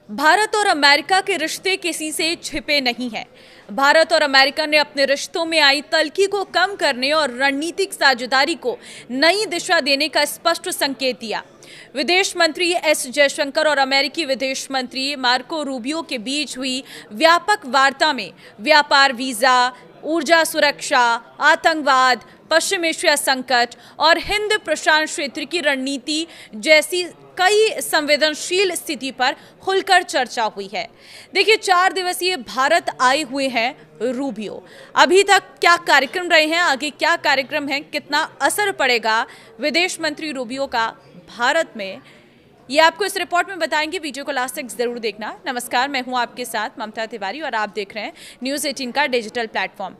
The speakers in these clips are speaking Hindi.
भारत और अमेरिका के रिश्ते किसी से छिपे नहीं हैं। भारत और अमेरिका ने अपने रिश्तों में आई तल्खी को कम करने और रणनीतिक साझेदारी को नई दिशा देने का स्पष्ट संकेत दिया। विदेश मंत्री एस जयशंकर और अमेरिकी विदेश मंत्री मार्को रूबियो के बीच हुई व्यापक वार्ता में व्यापार, वीजा, ऊर्जा सुरक्षा, आतंकवाद, पश्चिम एशिया संकट और हिंद प्रशांत क्षेत्र की रणनीति जैसी कई संवेदनशील स्थिति पर खुलकर चर्चा हुई है। देखिए, 4 दिवसीय भारत आए हुए हैं रूबियो। अभी तक क्या कार्यक्रम रहे हैं, आगे क्या कार्यक्रम है, कितना असर पड़ेगा विदेश मंत्री रूबियो का भारत में, ये आपको इस रिपोर्ट में बताएंगे। वीडियो को लास्ट तक जरूर देखना। नमस्कार, मैं हूं आपके साथ ममता तिवारी और आप देख रहे हैं न्यूज़ 18 का डिजिटल प्लेटफॉर्म।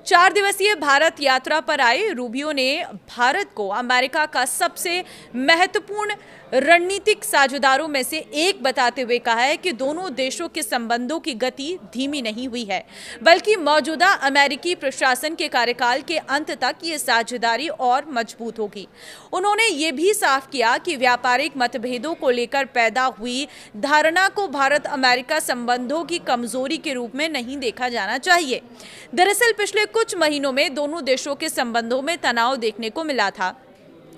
4 दिवसीय भारत यात्रा पर आए रूबियो ने भारत को अमेरिका का सबसे महत्वपूर्ण रणनीतिक साझेदारों में से एक बताते हुए कहा है कि दोनों देशों के संबंधों की गति धीमी नहीं हुई है, बल्कि मौजूदा अमेरिकी प्रशासन के कार्यकाल के अंत तक ये साझेदारी और मजबूत होगी। उन्होंने ये भी साफ किया कि व्यापारिक मतभेदों को लेकर पैदा हुई धारणा को भारत अमेरिका संबंधों की कमजोरी के रूप में नहीं देखा जाना चाहिए। दरअसल पिछले कुछ महीनों में दोनों देशों के संबंधों में तनाव देखने को मिला था।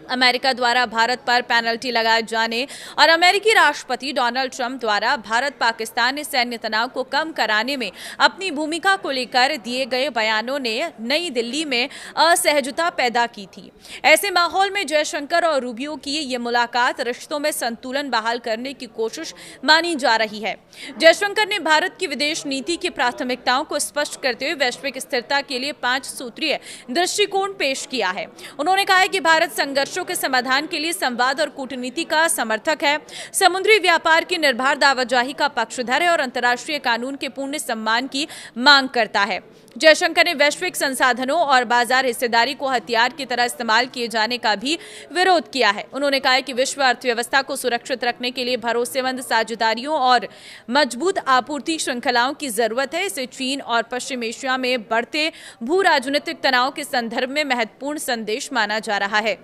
अमेरिका द्वारा भारत पर पेनल्टी लगाए जाने और अमेरिकी राष्ट्रपति डोनाल्ड ट्रंप द्वारा भारत पाकिस्तान सैन्य तनाव को कम कराने में अपनी भूमिका को लेकर दिए गए बयानों ने नई दिल्ली में असहजता पैदा की थी। ऐसे माहौल में जयशंकर और रूबियो की ये मुलाकात रिश्तों में संतुलन बहाल करने की कोशिश मानी जा रही है। जयशंकर ने भारत की विदेश नीति की प्राथमिकताओं को स्पष्ट करते हुए वैश्विक स्थिरता के लिए 5 सूत्रीय दृष्टिकोण पेश किया है। उन्होंने कहा है कि भारत संघर्ष के समाधान के लिए संवाद और कूटनीति का समर्थक है, समुद्री व्यापार की निर्बाध आवाजाही का पक्षधर है और अंतर्राष्ट्रीय कानून के पूर्ण सम्मान की मांग करता है। जयशंकर ने वैश्विक संसाधनों और बाजार हिस्सेदारी को हथियार की तरह इस्तेमाल किए जाने का भी विरोध किया है। उन्होंने कहा है कि विश्व अर्थव्यवस्था को सुरक्षित रखने के लिए भरोसेमंद साझेदारियों और मजबूत आपूर्ति श्रृंखलाओं की जरूरत है। इसे चीन और पश्चिम एशिया में बढ़ते भू राजनीतिक तनाव के संदर्भ में महत्वपूर्ण संदेश माना जा रहा है।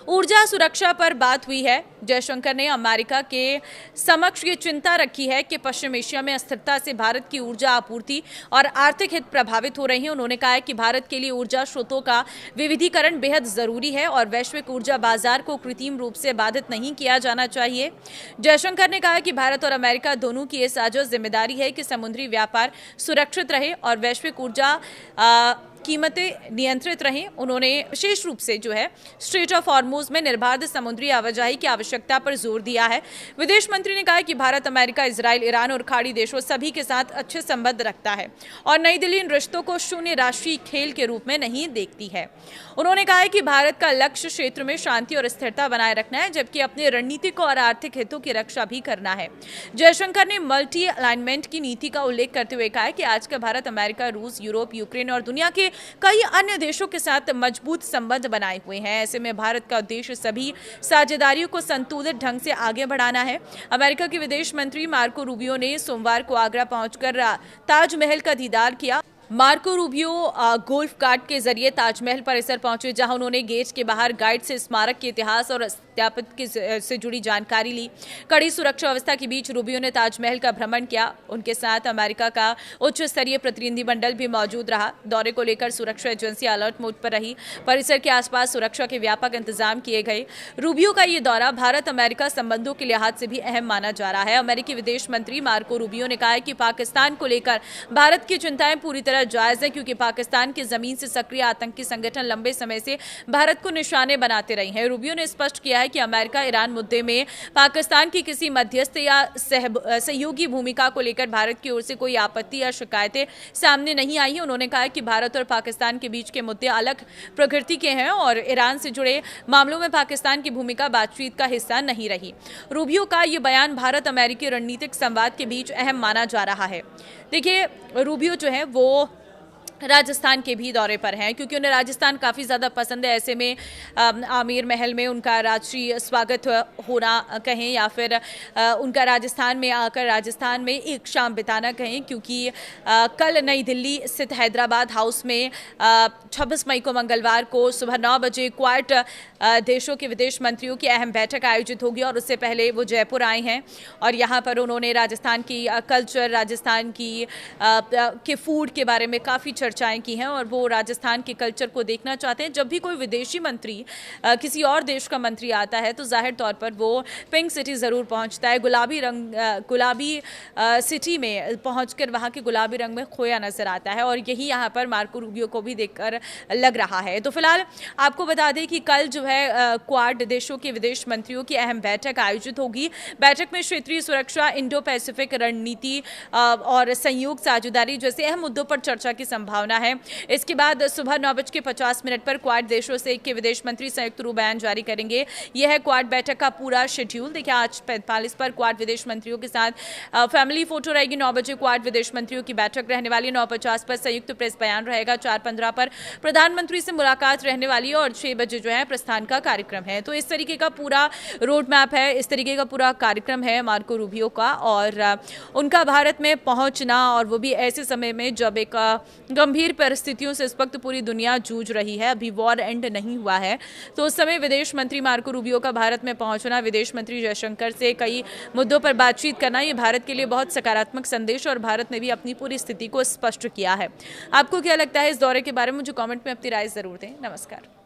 ऊर्जा सुरक्षा पर बात हुई है। जयशंकर ने अमेरिका के समक्ष ये चिंता रखी है कि पश्चिम एशिया में अस्थिरता से भारत की ऊर्जा आपूर्ति और आर्थिक हित प्रभावित हो रहे हैं। उन्होंने कहा है कि भारत के लिए ऊर्जा स्रोतों का विविधीकरण बेहद जरूरी है और वैश्विक ऊर्जा बाजार को कृत्रिम रूप से बाधित नहीं किया जाना चाहिए। जयशंकर ने कहा कि भारत और अमेरिका दोनों की ये साझा जिम्मेदारी है कि समुद्री व्यापार सुरक्षित रहे और वैश्विक ऊर्जा कीमतें नियंत्रित रहें। उन्होंने विशेष रूप से स्ट्रेट ऑफ हॉर्मुज में निर्बाध समुद्री आवाजाही की आवश्यकता पर जोर दिया है। विदेश मंत्री ने कहा कि भारत अमेरिका, इजराइल, ईरान और खाड़ी देशों सभी के साथ अच्छे संबंध रखता है और नई दिल्ली इन रिश्तों को शून्य राष्ट्रीय खेल के रूप में नहीं देखती है। उन्होंने कहा कि भारत का लक्ष्य क्षेत्र में शांति और स्थिरता बनाए रखना है, जबकि अपने रणनीतिक और आर्थिक हितों की रक्षा भी करना है। जयशंकर ने मल्टी अलाइनमेंट की नीति का उल्लेख करते हुए कहा कि आज का भारत अमेरिका, रूस, यूरोप, यूक्रेन और दुनिया के कई अन्य देशों के साथ मजबूत संबंध बनाए हुए हैं। ऐसे में भारत का उद्देश्य सभी साझेदारियों को संतुलित ढंग से आगे बढ़ाना है। अमेरिका के विदेश मंत्री मार्को रूबियो ने सोमवार को आगरा पहुंचकर ताजमहल का दीदार किया। मार्को रूबियो गोल्फ कार्ट के जरिए ताजमहल परिसर पहुंचे, जहां उन्होंने गेट के बाहर गाइड से स्मारक के इतिहास और स्थापत्य से जुड़ी जानकारी ली। कड़ी सुरक्षा व्यवस्था के बीच रूबियो ने ताजमहल का भ्रमण किया। उनके साथ अमेरिका का उच्च स्तरीय प्रतिनिधिमंडल भी मौजूद रहा। दौरे को लेकर सुरक्षा एजेंसी अलर्ट मोड पर रही। परिसर के आसपास सुरक्षा के व्यापक इंतजाम किए गए। रूबियो का ये दौरा भारत अमेरिका संबंधों के लिहाज से भी अहम माना जा रहा है। अमेरिकी विदेश मंत्री मार्को रूबियो ने कहा है कि पाकिस्तान को लेकर भारत की चिंताएं पूरी तरह जायज है, क्योंकि पाकिस्तान की जमीन से सक्रिय आतंकी संगठन लंबे समय से भारत को निशाने बनाते रहे हैं। रूबियो ने स्पष्ट किया है कि अमेरिका ईरान मुद्दे में पाकिस्तान की किसी मध्यस्थ या सहयोगी भूमिका को लेकर भारत की ओर से कोई आपत्ति या शिकायतें सामने नहीं आई है। उन्होंने कहा कि भारत और पाकिस्तान के बीच के मुद्दे अलग प्रकृति के हैं और ईरान से जुड़े मामलों में पाकिस्तान की भूमिका बातचीत का हिस्सा नहीं रही। रूबियो का यह बयान भारत अमेरिकी रणनीतिक संवाद के बीच अहम माना जा रहा है। देखिए, रूबियो वो राजस्थान के भी दौरे पर हैं, क्योंकि उन्हें राजस्थान काफ़ी ज़्यादा पसंद है। ऐसे में आमेर महल में उनका राष्ट्रीय स्वागत होना कहें, या फिर उनका राजस्थान में आकर राजस्थान में एक शाम बिताना कहें, क्योंकि कल नई दिल्ली स्थित हैदराबाद हाउस में 26 मई को मंगलवार को सुबह 9 बजे क्वाड देशों के विदेश मंत्रियों की अहम बैठक आयोजित होगी। और उससे पहले वो जयपुर आए हैं और यहाँ पर उन्होंने राजस्थान की कल्चर, राजस्थान की के फूड के बारे में काफ़ी चर्चाएं की हैं, और वो राजस्थान के कल्चर को देखना चाहते हैं। जब भी कोई विदेशी मंत्री किसी और देश का मंत्री आता है तो जाहिर तौर पर वो पिंक सिटी ज़रूर पहुंचता है, गुलाबी सिटी में पहुंचकर वहां के गुलाबी रंग में खोया नजर आता है, और यही यहां पर मार्को रूबियो को भी देखकर लग रहा है। तो फिलहाल आपको बता दें कि कल जो है क्वाड देशों के विदेश मंत्रियों की अहम बैठक आयोजित होगी। बैठक में क्षेत्रीय सुरक्षा, इंडो पैसिफिक रणनीति और संयुक्त साझेदारी जैसे अहम मुद्दों पर चर्चा की संभावना है। इसके बाद सुबह 9:50 पर क्वाड देशों से के विदेश मंत्री संयुक्त रूप बयान जारी करेंगे। यह है क्वाड बैठक का पूरा शेड्यूल। देखिए, आज 45 पर क्वाड विदेश मंत्रियों के साथ फैमिली फोटो रहेगी। 9 बजे क्वाड विदेश मंत्रियों की बैठक रहने वाली। 9:50 पर संयुक्त प्रेस बयान रहेगा। 4:15 पर प्रधानमंत्री से मुलाकात रहने वाली है, और 6 बजे जो है प्रस्थान का कार्यक्रम है। तो इस तरीके का पूरा रोड मैप है, इस तरीके का पूरा कार्यक्रम है मार्को रूबियो का, और उनका भारत में पहुंचना, और वो भी ऐसे समय में जब एक गंभीर परिस्थितियों से इस वक्त पूरी दुनिया जूझ रही है, अभी वॉर एंड नहीं हुआ है। तो उस समय विदेश मंत्री मार्को रूबियो का भारत में पहुंचना, विदेश मंत्री जयशंकर से कई मुद्दों पर बातचीत करना, ये भारत के लिए बहुत सकारात्मक संदेश, और भारत ने भी अपनी पूरी स्थिति को स्पष्ट किया है। आपको क्या लगता है इस दौरे के बारे में? मुझे कमेंट में अपनी राय जरूर दें। नमस्कार।